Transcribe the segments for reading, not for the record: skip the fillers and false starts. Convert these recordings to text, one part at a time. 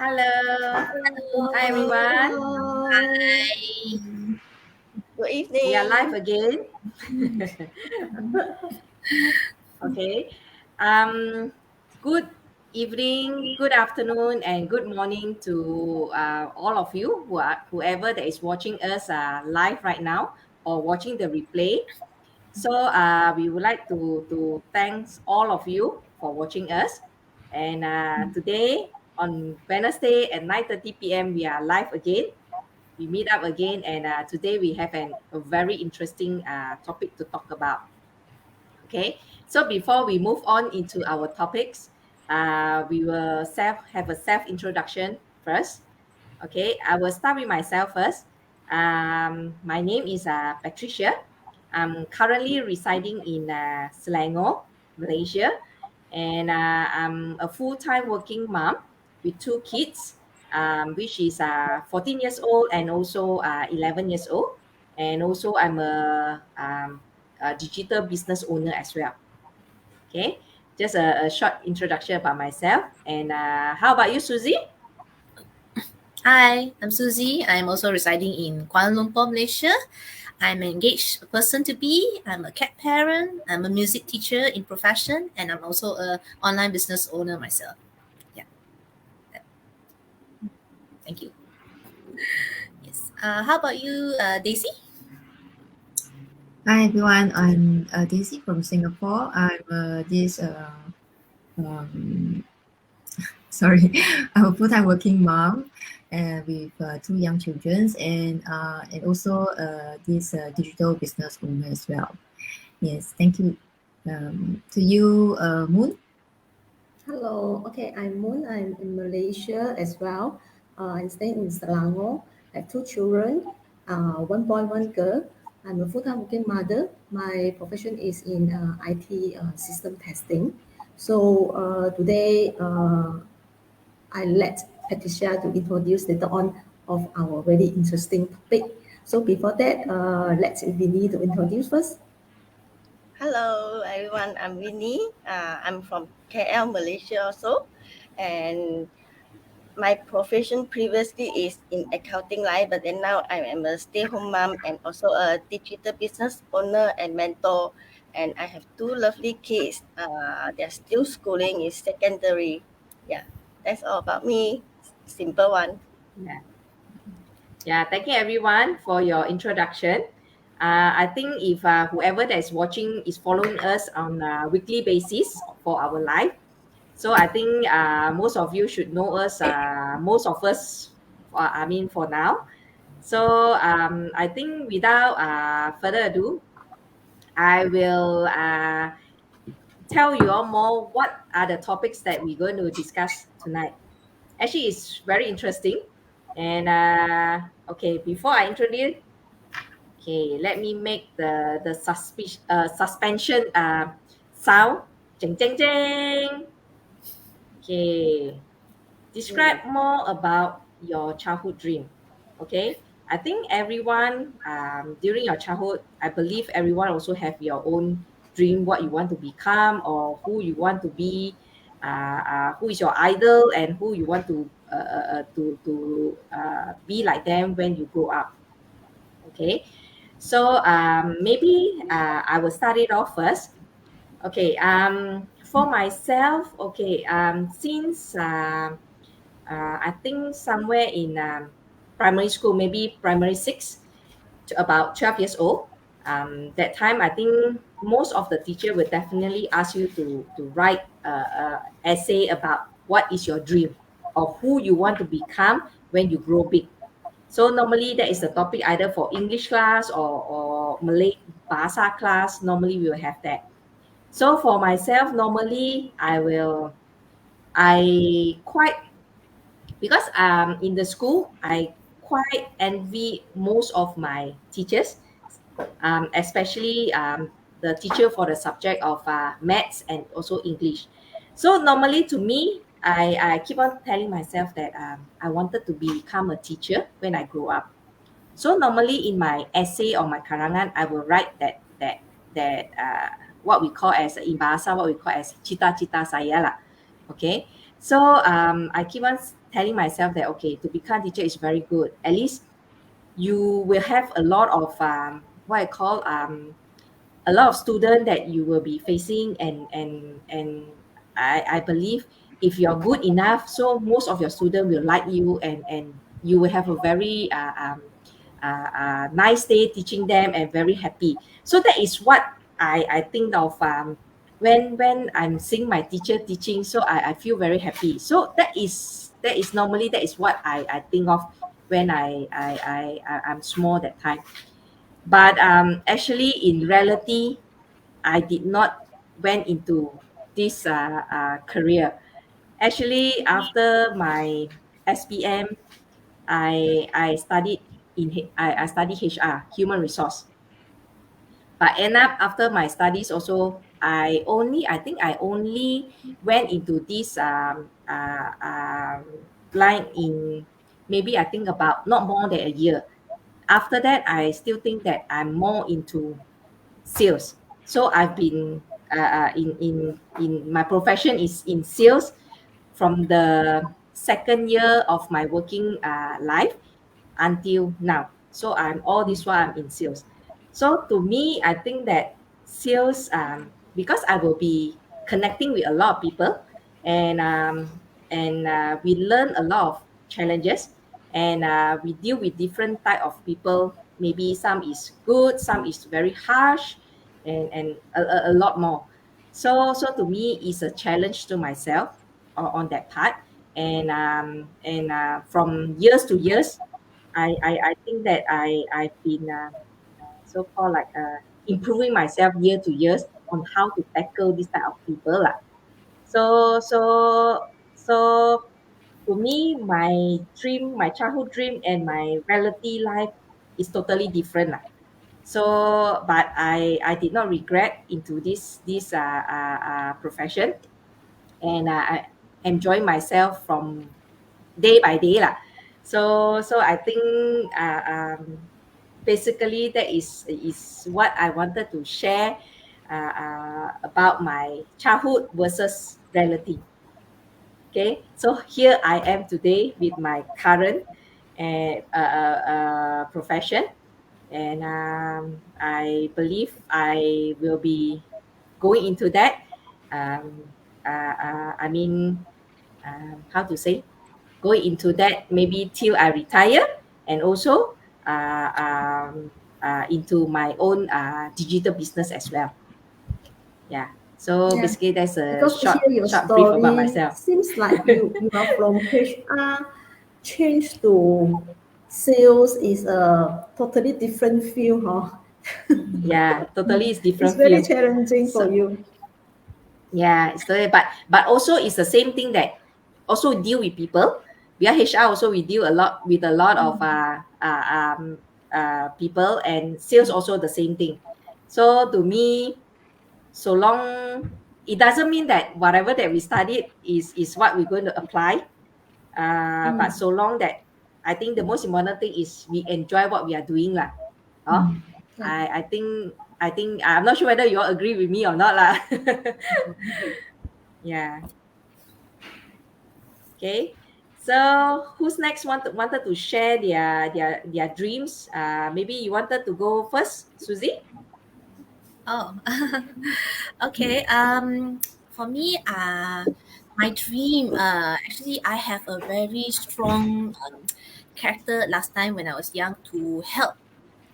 Hello. Hi, everyone. Hello. Good We are live evening. again. Okay. Um, Good evening, good afternoon, and good morning to all of you whoever that is watching us live right now or watching the replay. So we would like to thanks all of you for watching us. And today on Wednesday at 9:30 p.m. we are live again. We meet up again, and today we have a very interesting topic to talk about. Okay, so before we move on into our topics, we will have a self introduction first. Okay, I will start with myself first. My name is Patricia. I'm currently residing in Selangor, Malaysia, and I'm a full-time working mom with two kids, which is 14 years old and also 11 years old. And also, I'm a digital business owner as well. Okay, just a short introduction about myself. And how about you, Susie? Hi, I'm Susie. I'm also residing in Kuala Lumpur, Malaysia. I'm an engaged person to be. I'm a cat parent. I'm a music teacher in profession, and I'm also a online business owner myself. Yeah, thank you. Yes. How about you, Daisy? Hi everyone, I'm Daisy from Singapore. I'm um, sorry, I'm a full-time working mom with two young children and also this digital business owner as well. Yes, thank you. To you, Moon. Hello. Okay, I'm Moon. I'm in Malaysia as well. I'm staying in Selangor. I have two children, one boy, one girl. I'm a full-time working mother. My profession is in IT system testing. So today I let Patricia to introduce later on of our very interesting topic. So before that, let's Vinny to introduce first. Hello, everyone. I'm Winnie. I'm from KL, Malaysia also. And my profession previously is in accounting line, but then now I am a stay-home mom and also a digital business owner and mentor. And I have two lovely kids. They're still schooling in secondary. Yeah, that's all about me. Simple one. Yeah. Yeah, thank you everyone for your introduction. I think if whoever that is watching is following us on a weekly basis for our live, so I think most of you should know us. Most of us, I mean, for now. So I think without further ado, I will tell you all more what are the topics that we're going to discuss tonight. Actually, it's very interesting. And okay, before I introduce, okay, let me make the suspension sound. Jing jing jing. Okay, describe more about your childhood dream. Okay, I think everyone during your childhood, I believe everyone also have your own dream, what you want to become or who you want to be, who is your idol and who you want to be like them when you grow up. Okay, so maybe I will start it off first. Okay, for myself, okay, since I think somewhere in primary school, maybe primary six to about 12 years old. That time, I think most of the teacher will definitely ask you to write a essay about what is your dream or who you want to become when you grow big. So normally that is the topic either for English class or Malay Bahasa class. Normally we will have that. So for myself, normally I quite because in the school I quite envy most of my teachers, especially the teacher for the subject of maths and also English. So normally to me, I keep on telling myself that I wanted to become a teacher when I grow up. So normally in my essay or my karangan, I will write that what we call as in bahasa, what we call as cita-cita saya lah. Okay. So I keep on telling myself that okay, to become teacher is very good. At least you will have a lot of what I call a lot of students that you will be facing, and I believe if you're good enough, so most of your students will like you, and you will have a very nice day teaching them and very happy. So that is what I think of when I'm seeing my teacher teaching. So I feel very happy. So that is normally that is what I think of when I'm small that time. But actually, in reality, I did not went into this career. Actually, after my SPM, I studied I studied HR, human resource. But end up after my studies also, I think I only went into this line in maybe I think about not more than a year. After that, I still think that I'm more into sales. So I've been in my profession is in sales from the second year of my working life until now. So I'm all this while I'm in sales. So to me, I think that sales, because I will be connecting with a lot of people, and we learn a lot of challenges, and we deal with different type of people. Maybe some is good, some is very harsh, and a lot more. So to me, it's a challenge to myself on that part, and from years to years, I think that I've been so-called like improving myself year to years on how to tackle this type of people lah. So to me, my dream, my childhood dream, and my reality life is totally different lah. So, but I did not regret into this profession, and I enjoy myself from day by day lah. So I think basically that is what I wanted to share about my childhood versus reality. Okay, so here I am today with my current profession, and I believe I will be going into that. I mean, how to say, going into that maybe till I retire, and also into my own digital business as well. Yeah. So Yeah, basically, that's a because to short hear your short brief about story, myself. seems like you are from HR, change to sales is a totally different field, huh? Yeah, totally it's It's different very field. challenging for So you. yeah, it's totally, but also it's the same thing that also deal with people. We are HR also, we deal a lot with a lot of people, and sales also the same thing. So to me, so long, it doesn't mean that whatever that we studied is what we're going to apply, but so long that I think the most important thing is we enjoy what we are doing lah. Oh, Yeah. I think I'm not sure whether you all agree with me or not lah. Yeah. Okay. So who's next wanted to share their dreams? Maybe you wanted to go first, Susie? Oh, okay. For me, my dream, actually, I have a very strong character last time when I was young to help,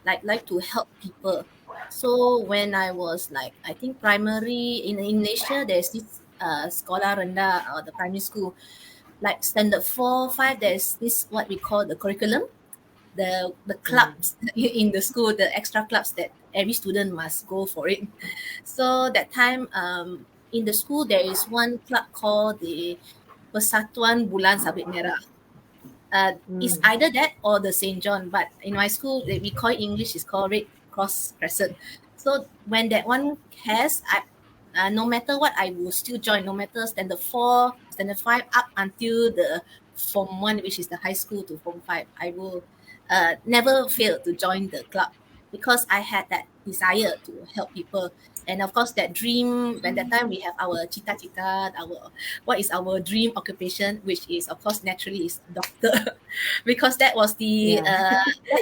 like to help people. So when I was like, I think primary in Malaysia, there's this sekolah rendah or the primary school, like standard 4, 5. There's this what we call the curriculum, the clubs in the school, the extra clubs that every student must go for it. So that time, in the school, there is one club called the Persatuan Bulan Sabit Merah. It's either that or the St. John, but in my school, we call it English, it's called Red Cross Crescent. So when that one has, no matter what, I will still join, no matter standard 4, standard 5, up until the Form 1, which is the high school, to Form 5. I will never fail to join the club because I had that desire to help people. And of course, that dream, when that time we have our cita-cita, what is our dream occupation, which is of course naturally is doctor, because Yeah. that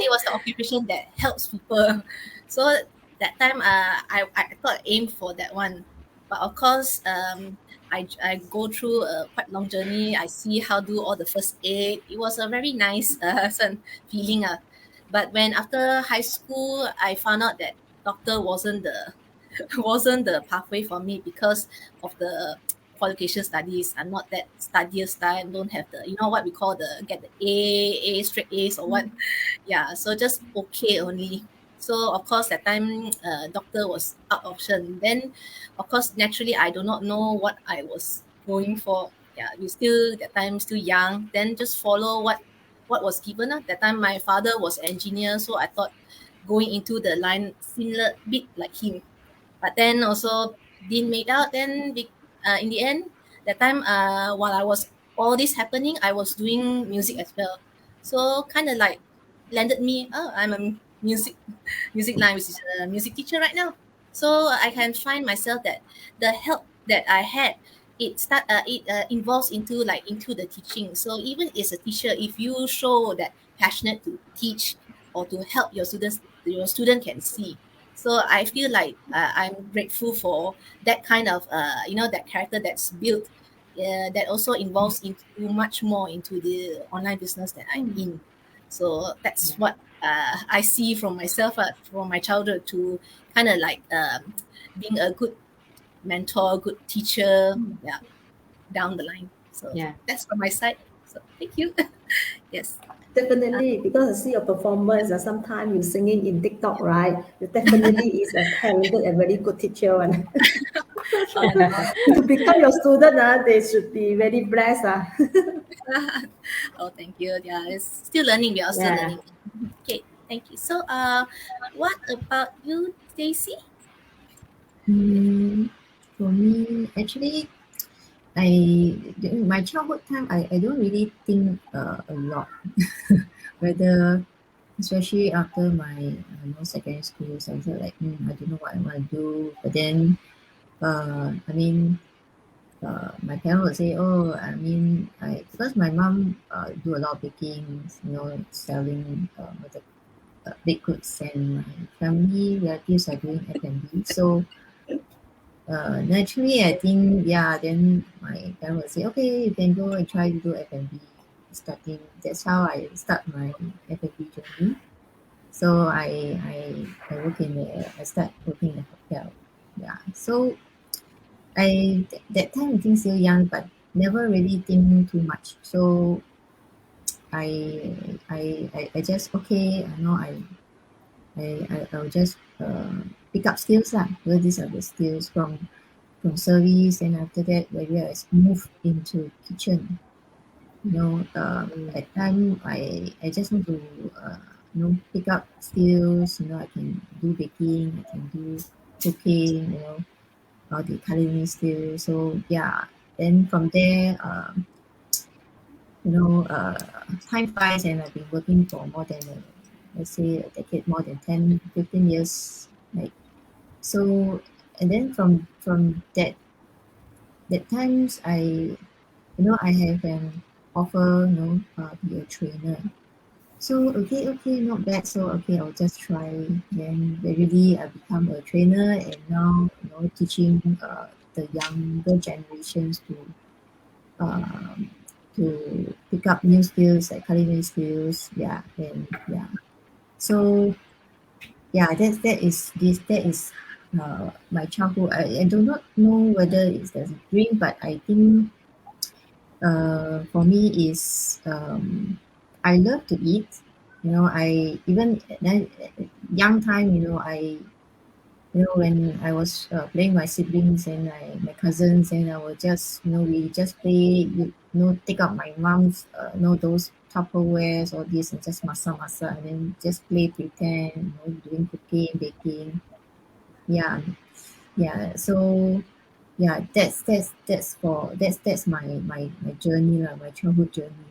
it was the occupation that helps people. So that time, I thought aim for that one, but of course, I go through a quite long journey. I see how do all the first aid. It was a very nice feeling. But when after high school, I found out that doctor wasn't the wasn't the pathway for me because of the qualification studies. I'm not that studious type. Don't have the what we call the get the A straight A's or what. Yeah, so just okay only. So of course that time doctor was out option. Then of course naturally I do not know what I was going for. Yeah, we still that time still young. Then just follow what was given. That time my father was engineer, so I thought going into the line similar bit like him, but then also didn't make out. Then in the end, that time while I was all this happening, I was doing music as well. So kind of like landed me. Oh, I'm a music line, which is a music teacher right now. So I can find myself that the help that I had, it involves into the teaching. So even as a teacher, if you show that passionate to teach or to help your student can see. So I feel like I'm grateful for that kind of that character that's built, that also involves into much more into the online business that I'm in. So that's Yeah. what I see from myself, from my childhood, to kind of like being a good mentor, good teacher, yeah, down the line. So Yeah. that's from my side. So thank you. Yes. Definitely, because I see your performance, sometimes you singing in TikTok, right? You definitely is a talented and very good teacher. And Oh no. to become your student, they should be very blessed. Oh, thank you. Yeah, it's still learning. We are still Yeah. learning. Okay, thank you. So, what about you, Stacy? Mm, for me, actually, during my childhood time, I don't really think a lot whether, especially after my secondary school. So I felt like I don't know what I want to do. But then, I mean, my parents would say, oh, I mean, because my mom do a lot of baking, selling the baked goods, and my family relatives are doing F&B. So naturally, I think, yeah, then my parents would say, okay, you can go and try to do F&B starting. That's how I start my F&B journey. So I work I start working in a hotel. Yeah. So that time I think still young, but never really think too much. So I just okay. I know I'll just pick up skills lah. Well, these are the skills from service, and after that maybe I move into kitchen. At time I just want to pick up skills. I can do baking, I can do cooking. All the culinary skills. So yeah, then from there, time flies, and I've been working for more than let's say a decade, more than 10, 15 years. Like so, and then from that times I have an offer, be a trainer. So okay, not bad. So okay, I'll just try. Then gradually I become a trainer, and now teaching the younger generations to pick up new skills like culinary skills. Yeah, and yeah. So yeah, that is my childhood. I do not know whether it's a dream, but I think for me is I love to eat. I even then young time. When I was playing my siblings and my cousins, and I will just we just play. Take out my mom's those Tupperwares or this, and just masa, and then just play pretend doing cooking, baking. Yeah, yeah. So yeah, that's my journey lah, my childhood journey,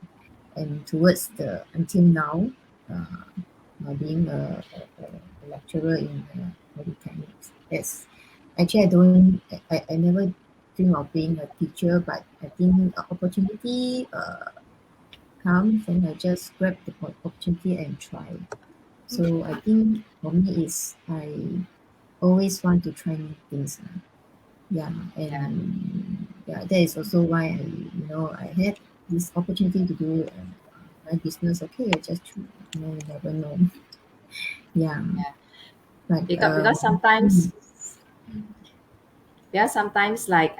and towards the until now, being a lecturer in polytechnics. actually I never dream of being a teacher, but I think opportunity comes and I just grab the opportunity and try. So I think for me is I always want to try new things. Yeah, Yeah. and yeah, that is also why I had this opportunity to do my business. Okay, I just you never know. Yeah, Yeah. but Because mm, sometimes like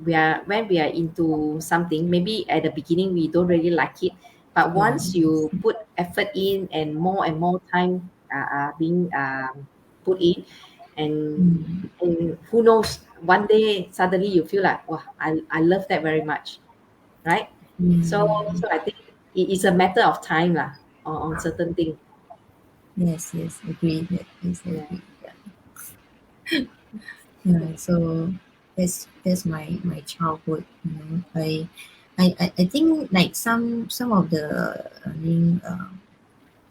we are when we are into something, maybe at the beginning we don't really like it, but yeah, once you put effort in and more time being put in, and mm, and who knows, one day suddenly you feel like, wow, I love that very much, right? So yeah, so I think it is a matter of time lah on certain thing. yes, agree. Yes, I Yeah. agree. Yeah, yeah. So that's my childhood. I think like some of the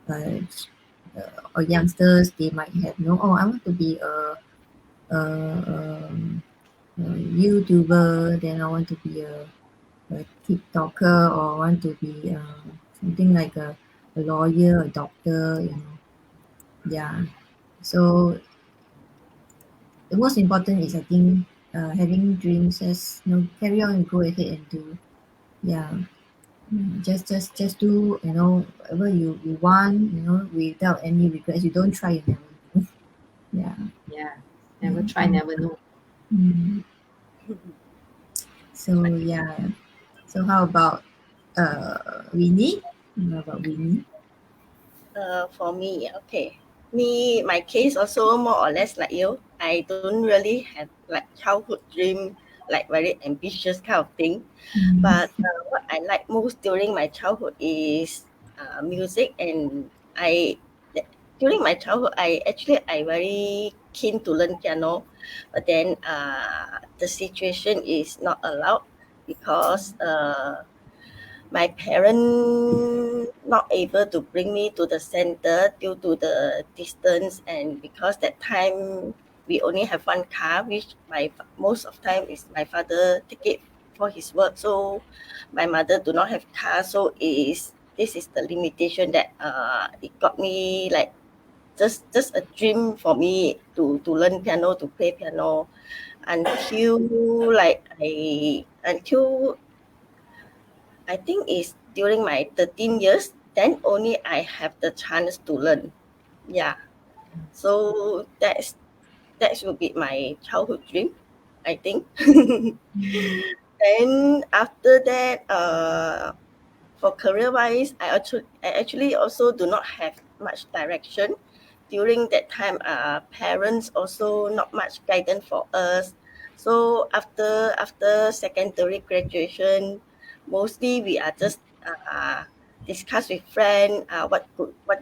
uh, or youngsters they might have I want to be a, a YouTuber, then I want to be a TikToker, or want to be something like a lawyer, a doctor, Yeah. So the most important is I think having dreams, just carry on and go ahead and do. Yeah. Just do whatever you want, without any regrets. You don't try, you never know. Yeah. Yeah, never Yeah. try, never know. Mm. So yeah. So how about Winnie? How about Winnie? For me, okay. My case also more or less like you. I don't really have like childhood dream, like very ambitious kind of thing. Mm. But what I like most during my childhood is music, and during my childhood, I very keen to learn piano, but then the situation is not allowed because my parents not able to bring me to the center due to the distance, and because that time we only have one car, which most of time is my father take it for his work. So my mother do not have car, so this is the limitation that it got me like just a dream for me to learn piano, to play piano until like until I think it's during my 13 years, then only I have the chance to learn. Yeah. So that will be my childhood dream, I think. Then after that, for career wise, I actually also do not have much direction. During that time, parents also not much guidance for us. So after secondary graduation, mostly we are just discuss with friend what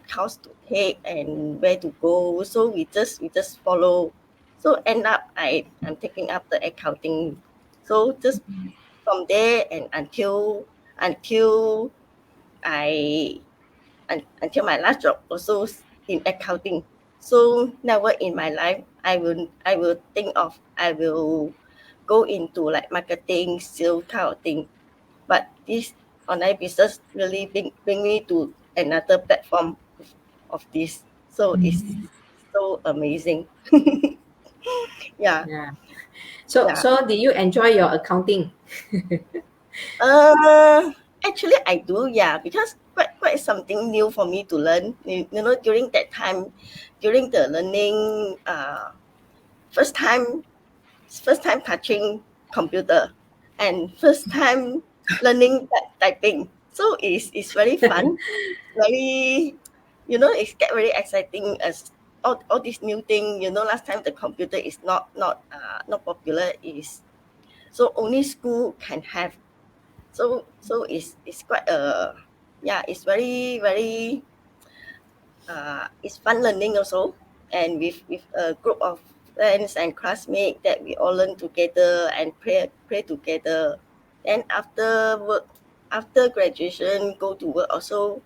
course to take and where to go. So we just follow. So end up I'm taking up the accounting. So just from there and until I until my last job also in accounting. So never in my life I will think of I will go into like marketing, sales kind of thing. But this online business really bring me to another platform of this. So it's Mm. so amazing. Yeah, Yeah. So yeah. so did you enjoy your accounting? Uh, Actually, I do, yeah, because quite something new for me to learn. During that time, during the learning, first time, first time touching computer, and first time learning typing. So it's very fun, very, it's get very exciting as all these new thing. Last time the computer is not popular. Is so only school can have, so it's quite yeah, it's very very it's fun learning also, and with a group of friends and classmates that we all learn together and pray together. Then after work, after graduation, go to work also,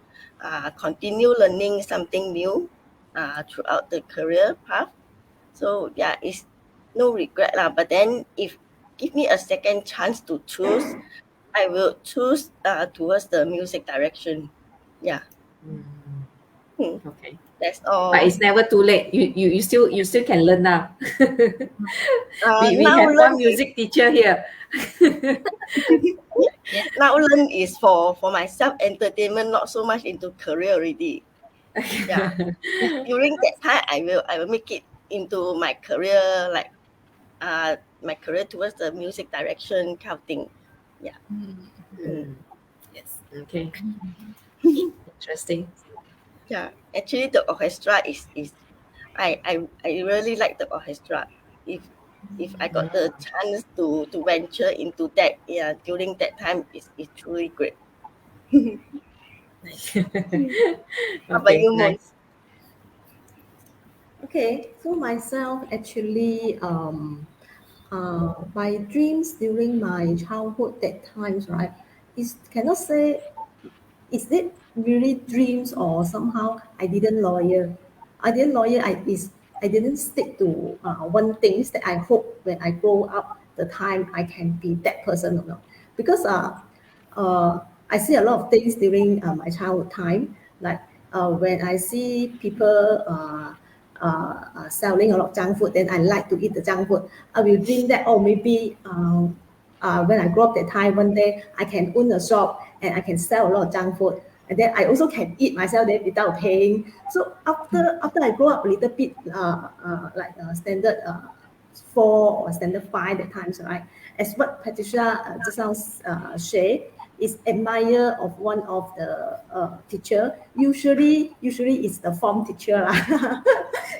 continue learning something new throughout the career path. So yeah, no regret lah. But then if give me a second chance to choose, I will choose towards the music direction. Yeah. Okay. That's But all. it's never too late. You still can learn now. We Now have one learn is music teacher here. Yeah. now learn is for myself entertainment, not so much into career already. Yeah. During that time, I will make it into my career, like my career towards the music direction kind of thing. Yeah. Yes. Okay. Interesting. Yeah. Actually, the orchestra is I really like the orchestra. If I got the chance to venture into that, yeah, during that time, it's truly great. Nice. How about Okay, you, Mon? nice. Okay, so myself actually, my dreams during my childhood that times, right, is cannot say is it really dreams or somehow I didn't lawyer. I didn't lawyer. I didn't stick to one things that I hope when I grow up the time I can be that person or not. Because uh, I see a lot of things during my childhood time, like when I see people selling a lot of junk food, then I like to eat the junk food. I will dream that, oh, maybe when I grow up that time, one day I can own a shop and I can sell a lot of junk food. And then I also can eat myself there without paying. So after I grow up a little bit, like standard 4 or standard 5 at times, right? As what Patricia just now shared, is admire of one of the teacher. Usually it's the form teacher.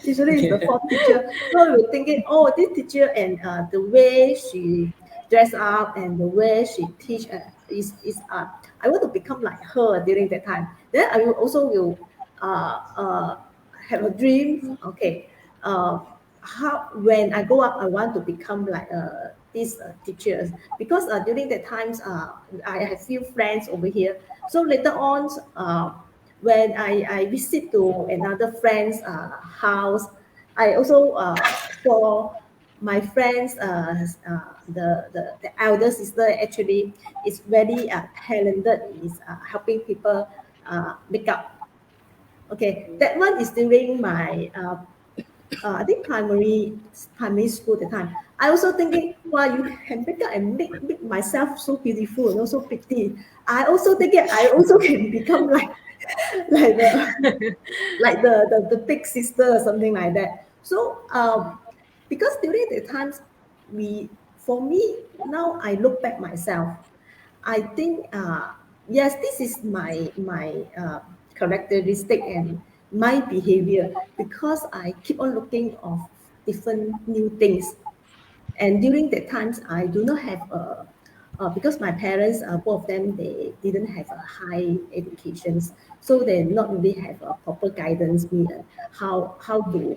Usually it's the form teacher. So we're thinking, oh, this teacher and the way she dress up and the way she teach is I want to become like her during that time. Then I will also will have a dream. Okay, how when I grow up, I want to become like these teachers because during that times I have few friends over here. So later on, when I visit to another friend's house, I also saw my friends, the elder sister actually is very talented, is helping people make up. Okay, that one is during my I think primary school at the time. I also thinking, wow, you can make up and make myself so beautiful and also pretty. I also thinking I also can become like like the big sister or something like that. So because during the times for me now I look back myself, I think yes, this is my characteristic and my behavior because I keep on looking of different new things. And during that times, I do not have because my parents, both of them, they didn't have a high educations, so they not really have a proper guidance me how to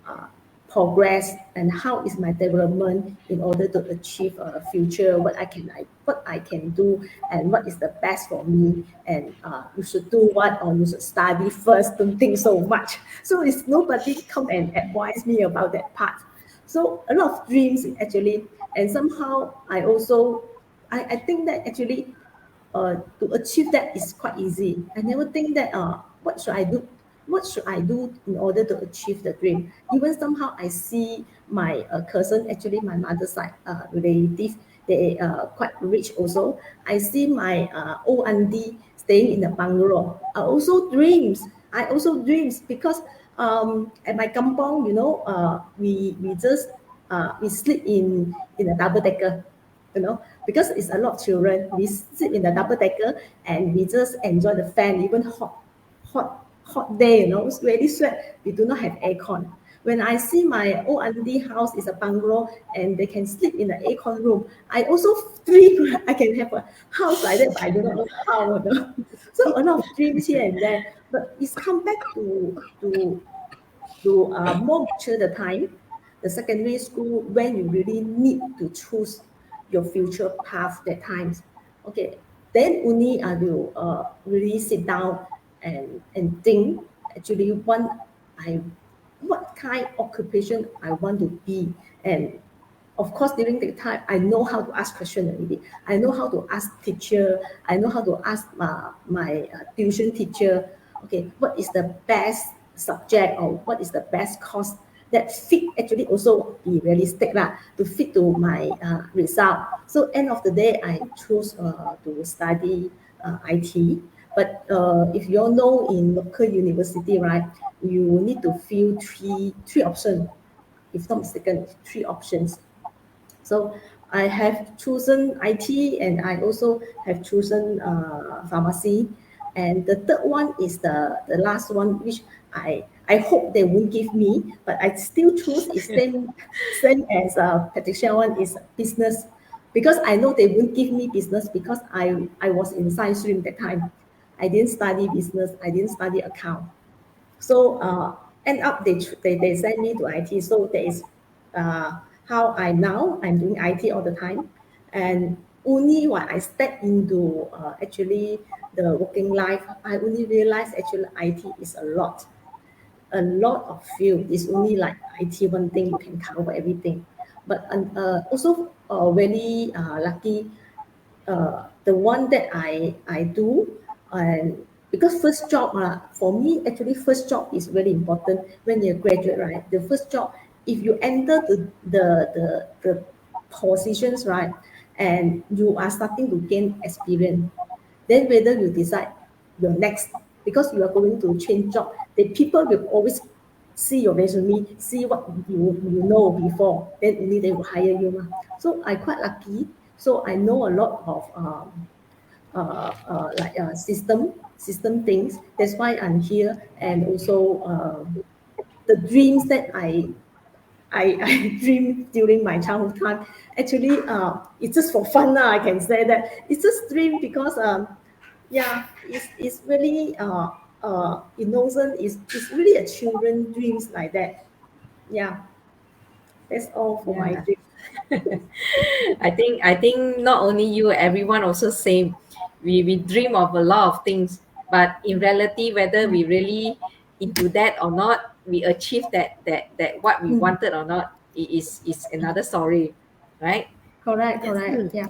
uh, progress and how is my development in order to achieve a future, what I can do and what is the best for me, and you should do what or you should study first, don't think so much. So it's nobody come and advise me about that part. So a lot of dreams actually, and somehow I think that actually to achieve that is quite easy. I never think that what should I do in order to achieve the dream. Even somehow I see my cousin, actually my mother's side relative, they quite rich also. I see my old auntie staying in the bungalow. I also dreams because at my kampong, we just we sleep in a double decker, because it's a lot of children. We sit in the double decker and we just enjoy the fan, even hot day, it's really sweat. We do not have aircon. When I see my old auntie house is a bungalow and they can sleep in the aircon room, I also dream I can have a house like that, but I do not know how. So a lot of dreams here and there. But it's come back to more mature the time, the secondary school, when you really need to choose your future path that times. Okay, then only I will really sit down and think actually I what kind of occupation I want to be. And of course, during the time, I know how to ask questions already. I know how to ask teacher. I know how to ask my tuition teacher. Okay, what is the best subject or what is the best course that fit actually also be realistic lah, to fit to my result. So end of the day, I choose to study IT. But if you all know in local university, right, you need to fill three options. If not mistaken, three options. So I have chosen IT and I also have chosen pharmacy. And the third one is the last one, which I hope they won't give me, but I still choose is same as Patricia one is business, because I know they won't give me business because I was in science stream that time. I didn't study business. I didn't study account. So end up they send me to IT. So there is how I'm doing IT all the time, and only when I step into actually the working life, I only realize actually IT is a lot of field. It's only like IT one thing you can cover everything, but also very lucky, the one that I do, and because first job for me actually first job is very important when you're a graduate, right? The first job, if you enter the positions, right, and you are starting to gain experience, then whether you decide your next, because you are going to change job, the people will always see your resume, see what you know before, then only they will hire you mah. So I quite lucky. So I know a lot of like system things. That's why I'm here, and also the dreams that I dreamed during my childhood time. Actually, it's just for fun now. I can say that it's just dream because yeah, it's really innocent. It's really a children dreams like that. Yeah, that's all for my Yeah. dream. I think not only you, everyone also same. We dream of a lot of things, but in reality, whether we really into that or not, we achieve that what we Mm, wanted or not, is another story, right? correct, Yes. correct. Yeah.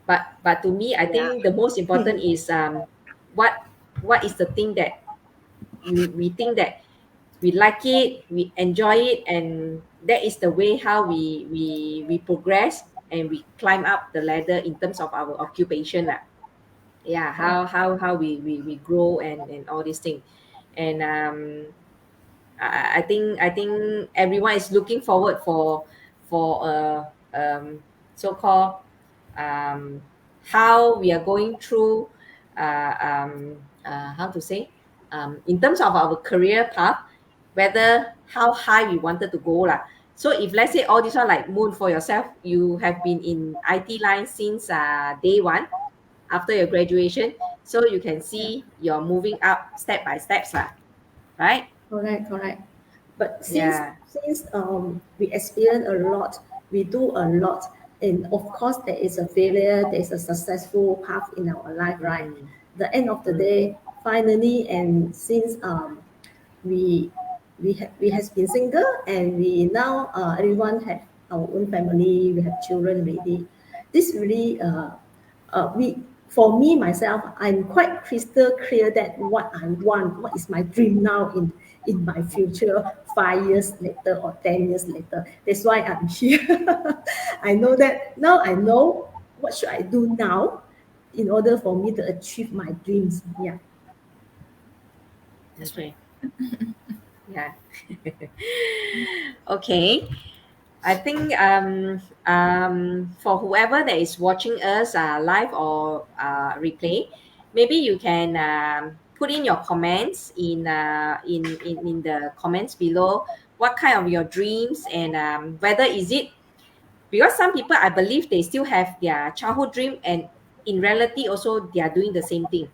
But to me, I Yeah. think the most important is what what is the thing that we think that we like it, we enjoy it, and that is the way how we progress and we climb up the ladder in terms of our occupation lah. Yeah, Correct. how we grow and all these things. And I think everyone is looking forward for so-called um, how we are going through how to say in terms of our career path, whether how high we wanted to go lah. So if let's say all this one like Moon, for yourself, you have been in IT line since day one after your graduation, so you can Yeah. see you're moving up step by steps lah, right? Correct, correct. But Yeah. since we experience a lot, we do a lot, and of course there is a failure, there is a successful path in our life, right? Mm, The end of the mm, day, finally, and since we we has been single, and we now everyone have our own family, we have children already. This really we for me myself, I'm quite crystal clear that what I want, what is my dream now in my future, 5 years later or 10 years later. That's why I'm here. I know that now. I know what should I do now in order for me to achieve my dreams. Yeah. That's right. okay. Yeah. Okay. I think for whoever that is watching us live or replay, maybe you can put in your comments in the comments below what kind of your dreams, and whether is it, because some people I believe they still have their childhood dream, and in reality also they are doing the same thing.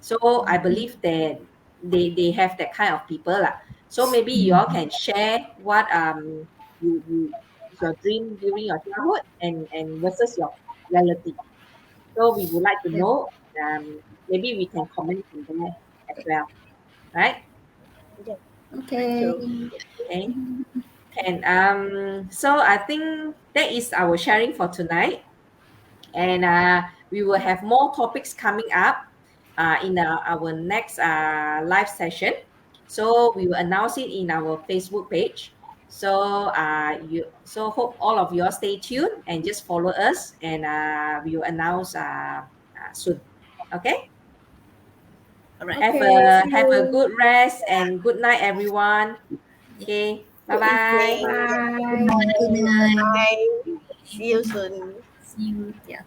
So I believe that they have that kind of people lah. So maybe you all can share what you is your dream during your childhood and versus your reality. So we would like to Yeah. know. Maybe we can comment on that as well, right? Yeah. Okay. Okay. And so I think that is our sharing for tonight. And we will have more topics coming up in our next live session. So we will announce it in our Facebook page. So hope all of you all stay tuned and just follow us, and we will announce soon. Okay. All right. Okay. See Have a you. good rest and good night, everyone. Okay. Bye Good evening. bye. Bye. Good night. Good night. Bye. See you soon. See you. Yeah.